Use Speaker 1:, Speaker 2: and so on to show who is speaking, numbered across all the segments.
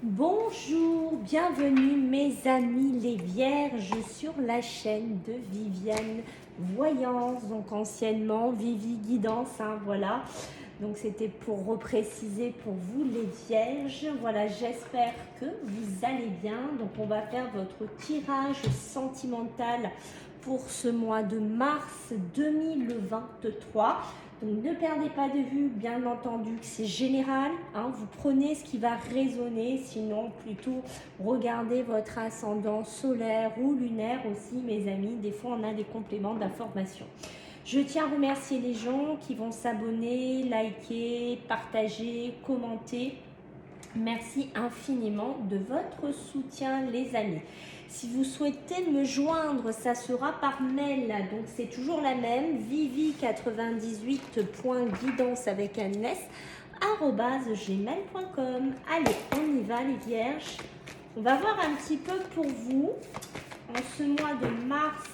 Speaker 1: Bonjour, bienvenue mes amis les vierges sur la chaîne de Viviane Voyance, donc anciennement Vivi Guidance, voilà. Donc c'était pour repréciser pour vous les vierges. Voilà, j'espère que vous allez bien. Donc on va faire votre tirage sentimental pour ce mois de mars 2023. Donc ne perdez pas de vue, bien entendu, que c'est général, vous prenez ce qui va résonner, sinon plutôt regardez votre ascendant solaire ou lunaire aussi, mes amis. Des fois, on a des compléments d'information. Je tiens à remercier les gens qui vont s'abonner, liker, partager, commenter. Merci infiniment de votre soutien, les amis. Si vous souhaitez me joindre, ça sera par mail. Donc c'est toujours la même, vivi98.guidance avec un s @gmail.com. Allez, on y va les vierges. On va voir un petit peu pour vous en ce mois de mars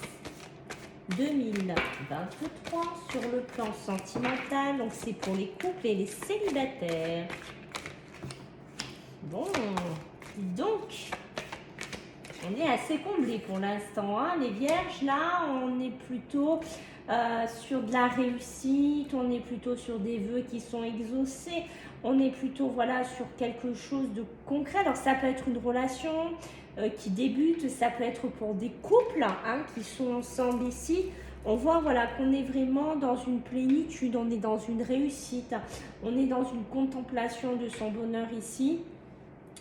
Speaker 1: 2023 sur le plan sentimental. Donc c'est pour les couples et les célibataires. Bon, donc on est assez comblé pour l'instant, les vierges. Là, on est plutôt sur de la réussite, on est plutôt sur des vœux qui sont exaucés, on est plutôt voilà sur quelque chose de concret. Alors ça peut être une relation qui débute, ça peut être pour des couples qui sont ensemble ici. On voit voilà qu'on est vraiment dans une plénitude, on est dans une réussite, on est dans une contemplation de son bonheur ici.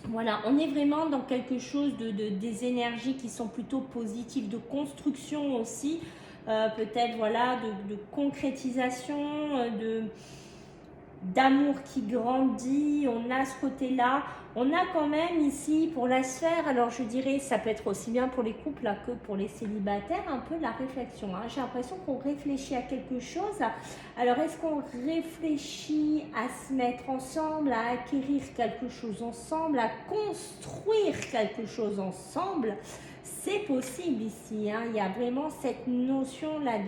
Speaker 1: Voilà, on est vraiment dans quelque chose des énergies qui sont plutôt positives, de construction aussi, peut-être voilà, de concrétisation, d'amour qui grandit. On a ce côté-là. On a quand même ici pour la sphère, alors je dirais ça peut être aussi bien pour les couples que pour les célibataires, un peu la réflexion. J'ai l'impression qu'on réfléchit à quelque chose. Alors est-ce qu'on réfléchit à se mettre ensemble, à acquérir quelque chose ensemble, à construire quelque chose ensemble? C'est possible ici, il y a vraiment cette notion-là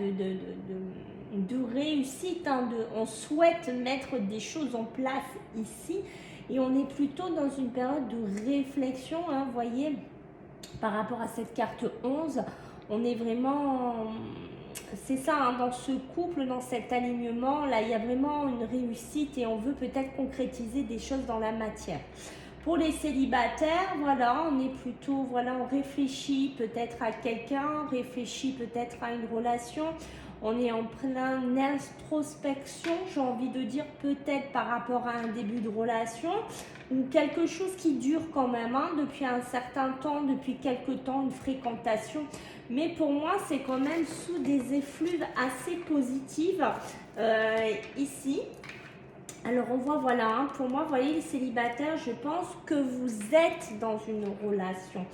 Speaker 1: de réussite, on souhaite mettre des choses en place ici. Et on est plutôt dans une période de réflexion, vous voyez, par rapport à cette carte 11, on est vraiment, c'est ça, dans ce couple, dans cet alignement, là, il y a vraiment une réussite et on veut peut-être concrétiser des choses dans la matière. Pour les célibataires, voilà, on est plutôt, voilà, on réfléchit peut-être à quelqu'un, réfléchit peut-être à une relation. On est en pleine introspection, j'ai envie de dire, peut-être par rapport à un début de relation ou quelque chose qui dure quand même depuis un certain temps, depuis quelque temps, une fréquentation. Mais pour moi, c'est quand même sous des effluves assez positifs ici. Alors on voit, voilà, pour moi, vous voyez les célibataires, je pense que vous êtes dans une relation.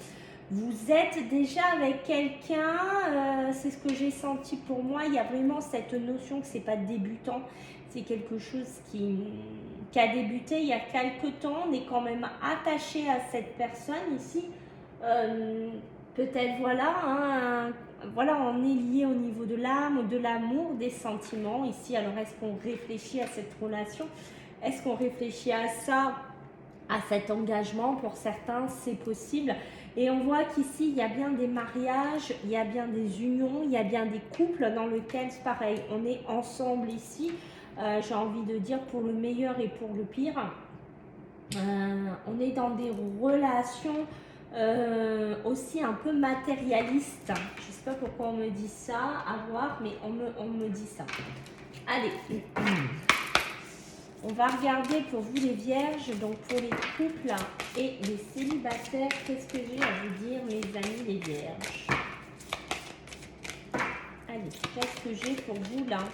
Speaker 1: Vous êtes déjà avec quelqu'un, c'est ce que j'ai senti pour moi. Il y a vraiment cette notion que c'est pas débutant, c'est quelque chose qui a débuté il y a quelque temps. On est quand même attaché à cette personne ici. Peut-être voilà, voilà, on est lié au niveau de l'âme, de l'amour, des sentiments ici. Alors est-ce qu'on réfléchit à cette relation? Est-ce qu'on réfléchit à ça, à cet engagement? Pour certains, c'est possible. Et on voit qu'ici, il y a bien des mariages, il y a bien des unions, il y a bien des couples dans lesquels, c'est pareil, on est ensemble ici. J'ai envie de dire pour le meilleur et pour le pire. On est dans des relations aussi un peu matérialistes. Je ne sais pas pourquoi on me dit ça, à voir, mais on me dit ça. Allez. On va regarder pour vous les vierges, donc pour les couples et les célibataires, qu'est-ce que j'ai à vous dire, mes amis les vierges? Allez, qu'est-ce que j'ai pour vous là?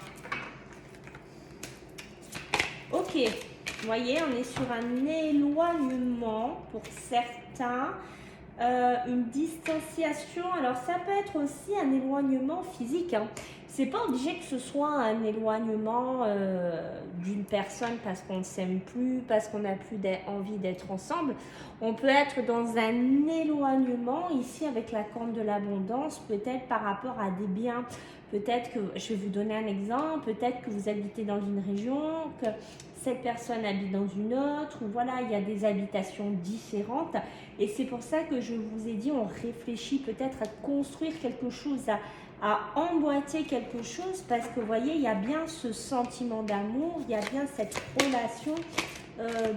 Speaker 1: Ok, vous voyez, on est sur un éloignement pour certains, une distanciation. Alors ça peut être aussi un éloignement physique, C'est pas obligé que ce soit un éloignement d'une personne parce qu'on ne s'aime plus, parce qu'on n'a plus envie d'être ensemble. On peut être dans un éloignement ici avec la corne de l'abondance, peut-être par rapport à des biens. Peut-être que, je vais vous donner un exemple, peut-être que vous habitez dans une région, que cette personne habite dans une autre, ou voilà, il y a des habitations différentes. Et c'est pour ça que je vous ai dit, on réfléchit peut-être à construire quelque chose, à emboîter quelque chose, parce que vous voyez, il y a bien ce sentiment d'amour, il y a bien cette relation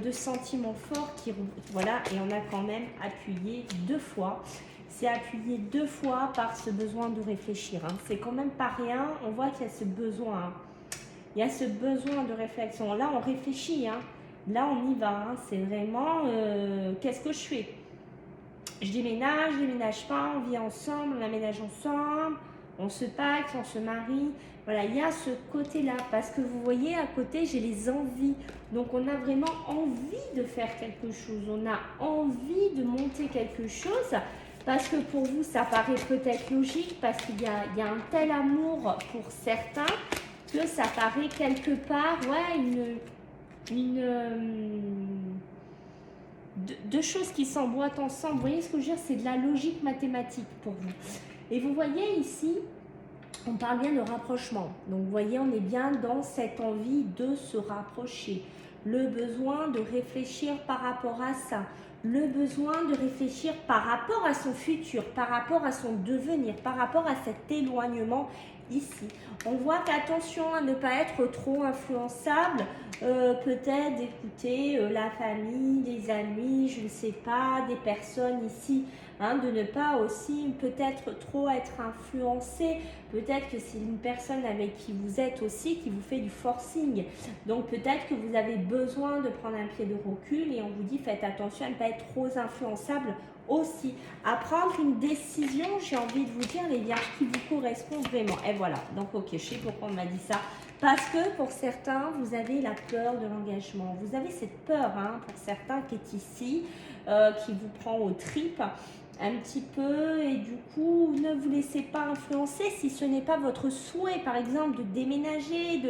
Speaker 1: de sentiments forts qui, voilà, et on a quand même appuyé 2 fois. C'est appuyé 2 fois par ce besoin de réfléchir. Hein. C'est quand même pas rien. On voit qu'il y a ce besoin. Hein. Il y a ce besoin de réflexion. Là, on réfléchit. Hein. Là, on y va. Hein. C'est vraiment qu'est-ce que je fais? Je déménage pas, on vit ensemble, on aménage ensemble, on se pacte, on se marie. Voilà, il y a ce côté-là. Parce que vous voyez, à côté, j'ai les envies. Donc, on a vraiment envie de faire quelque chose. On a envie de monter quelque chose. Parce que pour vous, ça paraît peut-être logique. Parce qu'il y a un tel amour pour certains que ça paraît quelque part, ouais, deux choses qui s'emboîtent ensemble. Vous voyez ce que je veux dire? C'est de la logique mathématique pour vous. Et vous voyez ici, on parle bien de rapprochement. Donc vous voyez, on est bien dans cette envie de se rapprocher. Le besoin de réfléchir par rapport à ça. Le besoin de réfléchir par rapport à son futur, par rapport à son devenir, par rapport à cet éloignement ici. On voit qu'attention à ne pas être trop influençable, peut-être d'écouter la famille, des amis, je ne sais pas, des personnes ici, hein, de ne pas aussi peut-être trop être influencé. Peut-être que c'est une personne avec qui vous êtes aussi qui vous fait du forcing. Donc peut-être que vous avez besoin de prendre un pied de recul et on vous dit faites attention à ne pas être trop influençable aussi. À prendre une décision, j'ai envie de vous dire les vierges qui vous correspondent vraiment. Et voilà, donc ok, je sais pourquoi on m'a dit ça. Parce que pour certains, vous avez la peur de l'engagement. Vous avez cette peur, hein, pour certains, qui est ici, qui vous prend aux tripes un petit peu, et du coup ne vous laissez pas influencer si ce n'est pas votre souhait, par exemple de déménager,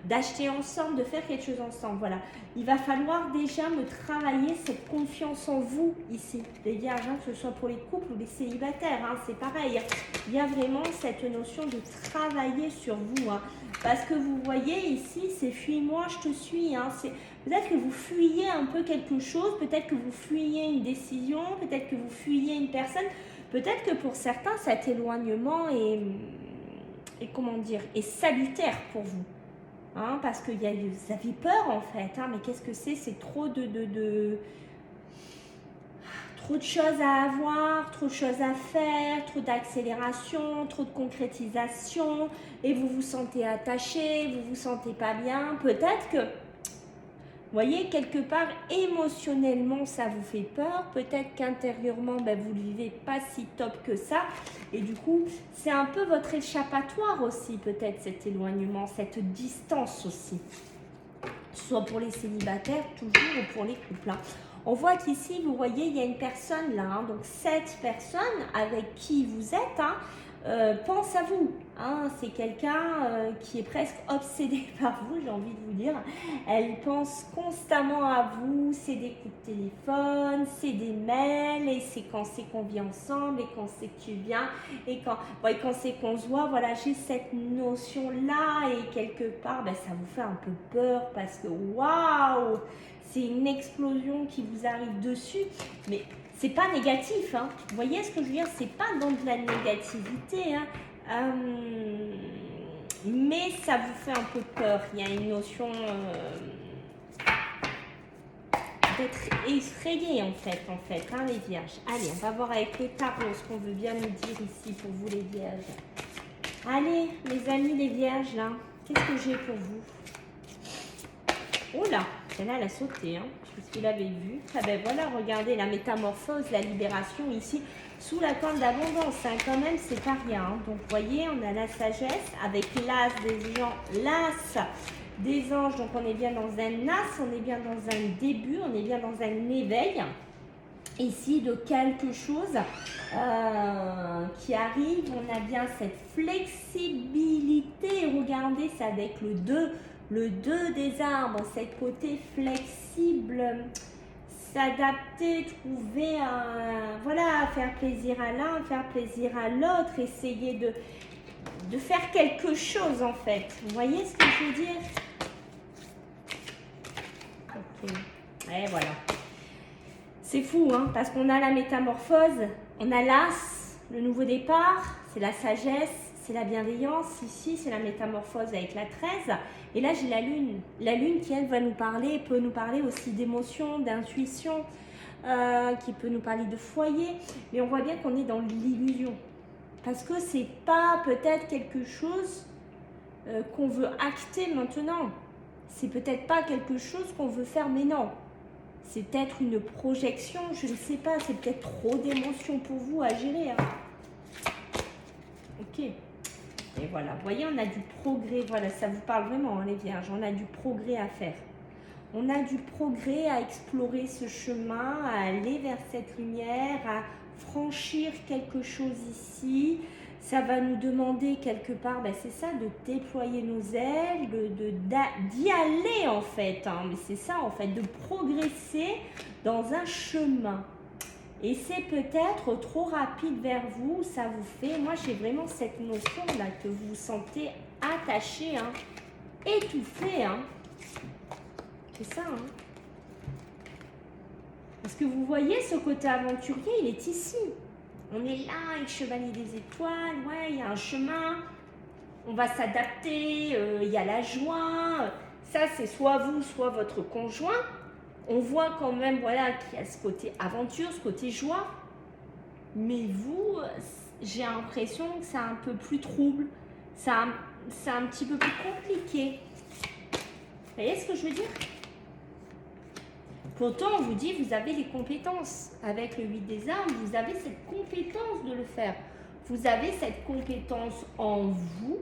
Speaker 1: d'acheter ensemble, de faire quelque chose ensemble. Voilà, il va falloir déjà me travailler cette confiance en vous ici, les vierges, hein, que ce soit pour les couples ou les célibataires, hein, c'est pareil. Il y a vraiment cette notion de travailler sur vous, hein, parce que vous voyez ici, c'est fuis-moi, je te suis, hein, c'est peut-être que vous fuyez un peu quelque chose, peut-être que vous fuyez une décision, peut-être que vous fuyez une personne, peut-être que pour certains, cet éloignement est comment dire, est salutaire pour vous. Hein, parce que vous avez peur en fait, hein, mais qu'est-ce que c'est trop trop de choses à avoir, trop de choses à faire, trop d'accélération, trop de concrétisation, et vous vous sentez attaché, vous vous sentez pas bien. Peut-être que, vous voyez, quelque part, émotionnellement, ça vous fait peur. Peut-être qu'intérieurement, ben, vous ne vivez pas si top que ça. Et du coup, c'est un peu votre échappatoire aussi, peut-être, cet éloignement, cette distance aussi. Soit pour les célibataires, toujours, ou pour les couples. Hein. On voit qu'ici, vous voyez, il y a une personne là. Hein, donc, cette personne avec qui vous êtes, hein, pense à vous. Hein, c'est quelqu'un qui est presque obsédé par vous, j'ai envie de vous dire. Elle pense constamment à vous, c'est des coups de téléphone, c'est des mails, et c'est quand c'est qu'on vit ensemble, et quand c'est que tu viens, et quand c'est qu'on se voit. Voilà, j'ai cette notion-là, et quelque part, ben, ça vous fait un peu peur, parce que waouh, c'est une explosion qui vous arrive dessus, mais c'est pas négatif, hein. Vous voyez ce que je veux dire? C'est pas dans de la négativité, hein. Mais ça vous fait un peu peur. Il y a une notion d'être effrayé en fait, hein, les vierges. Allez, on va voir avec les tarots ce qu'on veut bien nous dire ici pour vous les vierges. Allez, mes amis les vierges, là, qu'est-ce que j'ai pour vous? Oh là, celle-là, elle a sauté, hein. Je sais pas si vous l'avez vu. Ah ben voilà, regardez la métamorphose, la libération ici, sous la corne d'abondance. Hein. Quand même, c'est pas rien. Hein. Donc, vous voyez, on a la sagesse avec l'as des gens, l'as des anges. Donc, on est bien dans un as, on est bien dans un début, on est bien dans un éveil. Ici, de quelque chose qui arrive. On a bien cette flexibilité. Regardez, c'est avec le 2. Le 2 des arbres, cette côté flexible, s'adapter, trouver voilà, faire plaisir à l'un, faire plaisir à l'autre, essayer de faire quelque chose en fait. Vous voyez ce que je veux dire? Et voilà. C'est fou, hein, parce qu'on a la métamorphose, on a l'as, le nouveau départ, c'est la sagesse, c'est la bienveillance. Ici, c'est la métamorphose avec la 13. Et là, j'ai la lune. La lune qui, elle, va nous parler, peut nous parler aussi d'émotion, d'intuition, qui peut nous parler de foyer. Mais on voit bien qu'on est dans l'illusion. Parce que c'est pas peut-être quelque chose qu'on veut acter maintenant. C'est peut-être pas quelque chose qu'on veut faire maintenant. C'est peut-être une projection, je ne sais pas. C'est peut-être trop d'émotions pour vous à gérer. Hein. Ok. Et voilà, vous voyez, on a du progrès. Voilà, ça vous parle vraiment, hein, les vierges. On a du progrès à faire. On a du progrès à explorer ce chemin, à aller vers cette lumière, à franchir quelque chose ici. Ça va nous demander quelque part, ben c'est ça, de déployer nos ailes, d'y aller en fait. Hein, mais c'est ça en fait, de progresser dans un chemin. Et c'est peut-être trop rapide vers vous, ça vous fait, moi j'ai vraiment cette notion là que vous vous sentez attaché, hein, étouffé, hein. C'est ça, hein. Parce que vous voyez ce côté aventurier, il est ici. On est là avec Chevalier des Étoiles, ouais, il y a un chemin, on va s'adapter, il y a la joie. Ça c'est soit vous, soit votre conjoint. On voit quand même, voilà, qu'il y a ce côté aventure, ce côté joie. Mais vous, j'ai l'impression que c'est un peu plus trouble. C'est un petit peu plus compliqué. Vous voyez ce que je veux dire? Pourtant, on vous dit, vous avez les compétences. Avec le 8 des armes, vous avez cette compétence de le faire. Vous avez cette compétence en vous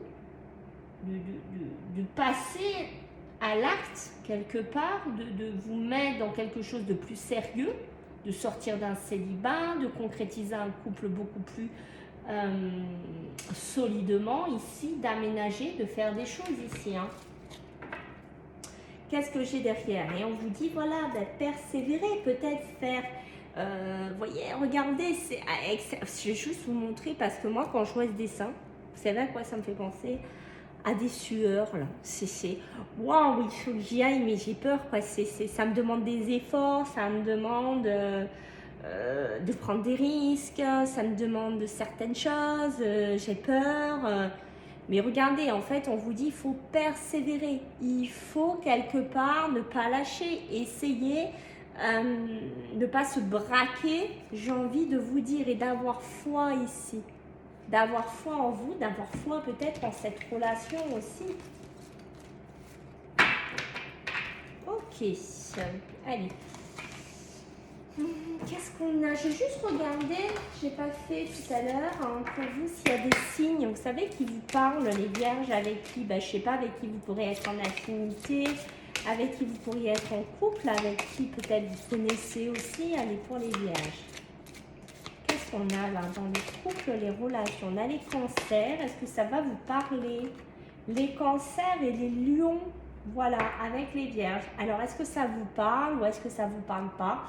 Speaker 1: de passer à l'acte quelque part, de vous mettre dans quelque chose de plus sérieux, de sortir d'un célibat, de concrétiser un couple beaucoup plus solidement ici, d'aménager, de faire des choses ici. Hein. Qu'est-ce que j'ai derrière? Et on vous dit, voilà, ben, persévérer, peut-être faire... voyez, regardez, je vais juste vous montrer parce que moi, quand je vois ce dessin, vous savez à quoi ça me fait penser? À des sueurs, là. C'est waouh, il faut que j'y aille, mais j'ai peur, quoi. Ça me demande des efforts, ça me demande de prendre des risques, ça me demande de certaines choses, j'ai peur. Mais regardez, en fait, on vous dit, il faut persévérer. Il faut quelque part ne pas lâcher, essayer de ne pas se braquer, j'ai envie de vous dire, et d'avoir foi ici. D'avoir foi en vous, d'avoir foi peut-être en cette relation aussi. Ok, allez. Qu'est-ce qu'on a? Je vais juste regarder, je n'ai pas fait tout à l'heure, hein, pour vous s'il y a des signes, vous savez, qui vous parlent, les vierges, avec qui, ben, je ne sais pas, avec qui vous pourrez être en affinité, avec qui vous pourriez être en couple, avec qui peut-être vous connaissez aussi, allez, pour les vierges. Qu'est-ce qu'on a là dans les couples, les relations? On a les cancers, est-ce que ça va vous parler? Les cancers et les lions, voilà, avec les vierges. Alors, est-ce que ça vous parle ou est-ce que ça ne vous parle pas?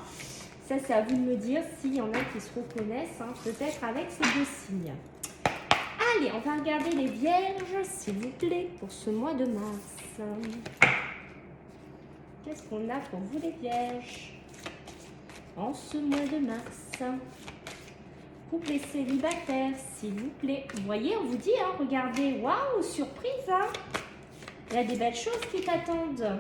Speaker 1: Ça, c'est à vous de me dire s'il y en a qui se reconnaissent, hein, peut-être avec ces deux signes. Allez, on va regarder les vierges, s'il vous plaît, pour ce mois de mars. Qu'est-ce qu'on a pour vous, les vierges, en ce mois de mars? Couple et célibataire, s'il vous plaît. Vous voyez, on vous dit, hein, regardez, waouh, surprise, hein. Il y a des belles choses qui t'attendent.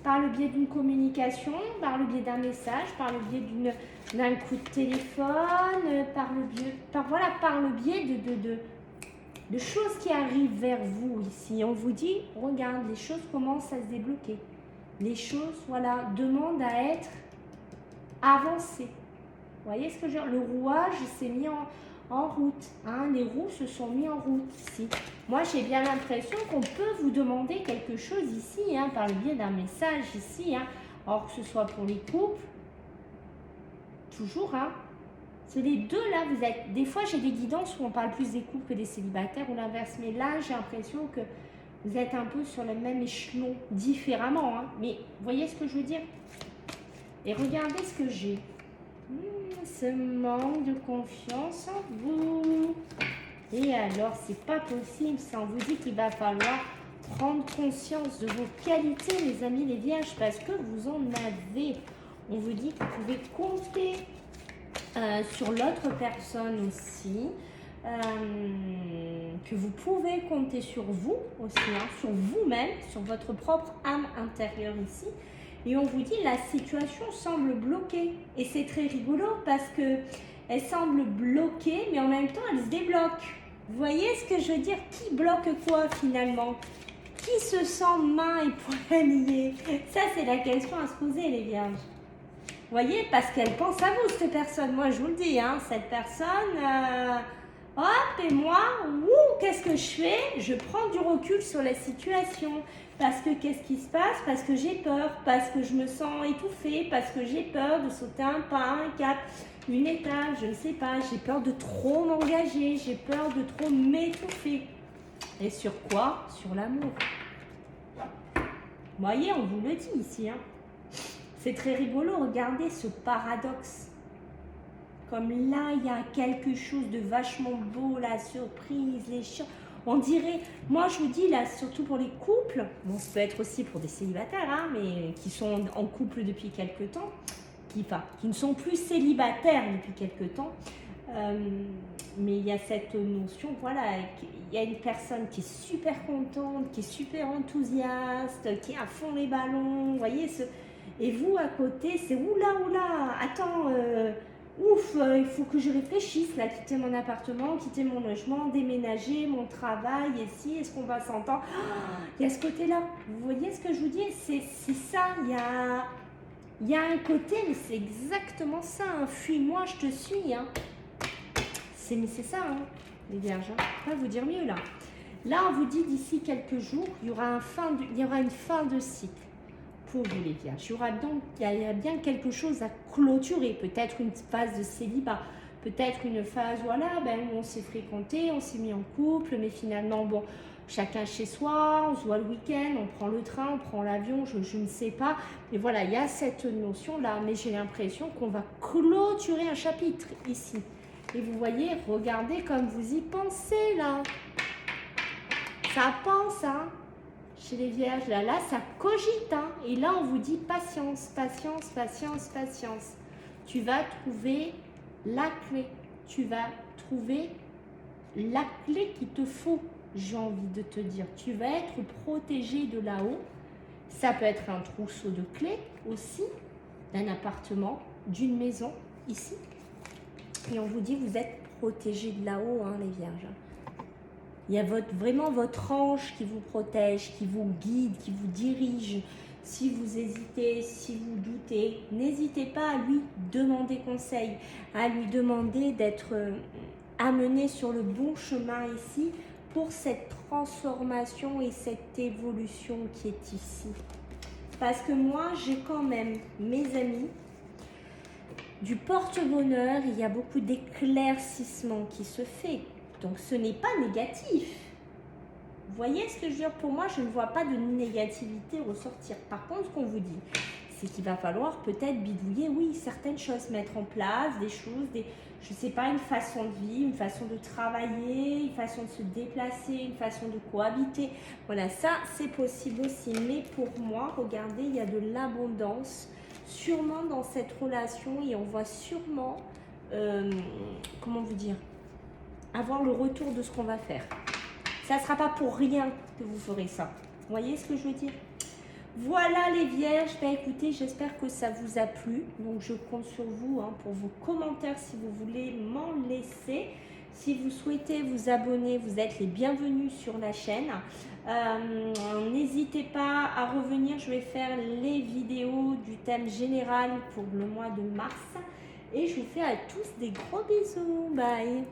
Speaker 1: Par le biais d'une communication, par le biais d'un message, par le biais d'un coup de téléphone, par le biais de choses qui arrivent vers vous ici. On vous dit, regarde, les choses commencent à se débloquer. Les choses, voilà, demandent à être avancées. Vous voyez ce que je veux dire? Le rouage s'est mis en route. Hein, les roues se sont mis en route ici. Moi, j'ai bien l'impression qu'on peut vous demander quelque chose ici, hein, par le biais d'un message ici. Hein. Or, que ce soit pour les couples, toujours, hein. C'est les deux là, vous êtes... Des fois, j'ai des guidances où on parle plus des couples que des célibataires ou l'inverse. Mais là, j'ai l'impression que vous êtes un peu sur le même échelon, différemment. Hein. Mais vous voyez ce que je veux dire? Et regardez ce que j'ai. Ce manque de confiance en vous. Et alors, c'est pas possible. Ça, on vous dit qu'il va falloir prendre conscience de vos qualités, les amis, les vierges, parce que vous en avez. On vous dit que vous pouvez compter sur l'autre personne aussi, que vous pouvez compter sur vous aussi, hein, sur vous-même, sur votre propre âme intérieure ici. Et on vous dit la situation semble bloquée. Et c'est très rigolo parce que elle semble bloquée, mais en même temps elle se débloque. Vous voyez ce que je veux dire? Qui bloque quoi finalement? Qui se sent main et poing liés? Ça c'est la question à se poser, les vierges. Vous voyez, parce qu'elle pense à vous, cette personne. Moi, je vous le dis, hein, cette personne, hop, et moi, qu'est-ce que je fais? Je prends du recul sur la situation. Parce que qu'est-ce qui se passe? Parce que j'ai peur, parce que je me sens étouffée, parce que j'ai peur de sauter un pas, un cap, une étape, je ne sais pas. J'ai peur de trop m'engager, j'ai peur de trop m'étouffer. Et sur quoi? Sur l'amour. Vous voyez, on vous le dit ici, hein. C'est très rigolo, regardez ce paradoxe. Comme là, il y a quelque chose de vachement beau, la surprise, les chants. On dirait, moi je vous dis là, surtout pour les couples, bon, ça peut être aussi pour des célibataires, hein, mais qui sont en couple depuis quelque temps, qui ne sont plus célibataires depuis quelque temps. Mais il y a cette notion, voilà, il y a une personne qui est super contente, qui est super enthousiaste, qui est à fond les ballons, vous voyez, et vous à côté, c'est oula, attends, il faut que je réfléchisse, là, quitter mon appartement, quitter mon logement, déménager, mon travail, ici, est-ce qu'on va s'entendre? Il y a ce côté-là, vous voyez ce que je vous dis? C'est ça, il y a un côté, mais c'est exactement ça, hein. Fuis-moi, je te suis, hein. Mais c'est ça, hein, les vierges, hein. Je ne peux pas vous dire mieux, là. Là, on vous dit d'ici quelques jours, il y aura une fin de cycle. Pour vous les vierges, il y a bien quelque chose à clôturer, peut-être une phase de célibat, peut-être une phase où on s'est fréquenté, on s'est mis en couple, mais finalement bon, chacun chez soi, on se voit le week-end, on prend le train, on prend l'avion, je ne sais pas, mais voilà, il y a cette notion là, mais j'ai l'impression qu'on va clôturer un chapitre ici. Et vous voyez, regardez comme vous y pensez là, ça pense, hein. Chez les vierges, là, ça cogite, hein. Et là, on vous dit patience, patience, patience, patience. Tu vas trouver la clé. Tu vas trouver la clé qu'il te faut, j'ai envie de te dire. Tu vas être protégé de là-haut. Ça peut être un trousseau de clés aussi, d'un appartement, d'une maison, ici. Et on vous dit, vous êtes protégé de là-haut, hein, les vierges. Il y a vraiment votre ange qui vous protège, qui vous guide, qui vous dirige. Si vous hésitez, si vous doutez, n'hésitez pas à lui demander conseil, à lui demander d'être amené sur le bon chemin ici pour cette transformation et cette évolution qui est ici. Parce que moi, j'ai quand même, mes amis, du porte-bonheur, il y a beaucoup d'éclaircissement qui se fait. Donc, ce n'est pas négatif. Vous voyez ce que je veux dire? Pour moi, je ne vois pas de négativité ressortir. Par contre, ce qu'on vous dit, c'est qu'il va falloir peut-être bidouiller, oui, certaines choses, mettre en place, des choses, je ne sais pas, une façon de vivre, une façon de travailler, une façon de se déplacer, une façon de cohabiter. Voilà, ça, c'est possible aussi. Mais pour moi, regardez, il y a de l'abondance, sûrement dans cette relation, et on voit sûrement, comment vous dire, avoir le retour de ce qu'on va faire. Ça ne sera pas pour rien que vous ferez ça. Vous voyez ce que je veux dire? Voilà les vierges. Ben, écoutez, j'espère que ça vous a plu. Donc je compte sur vous, hein, pour vos commentaires si vous voulez m'en laisser. Si vous souhaitez vous abonner, vous êtes les bienvenus sur la chaîne. N'hésitez pas à revenir. Je vais faire les vidéos du thème général pour le mois de mars. Et je vous fais à tous des gros bisous. Bye.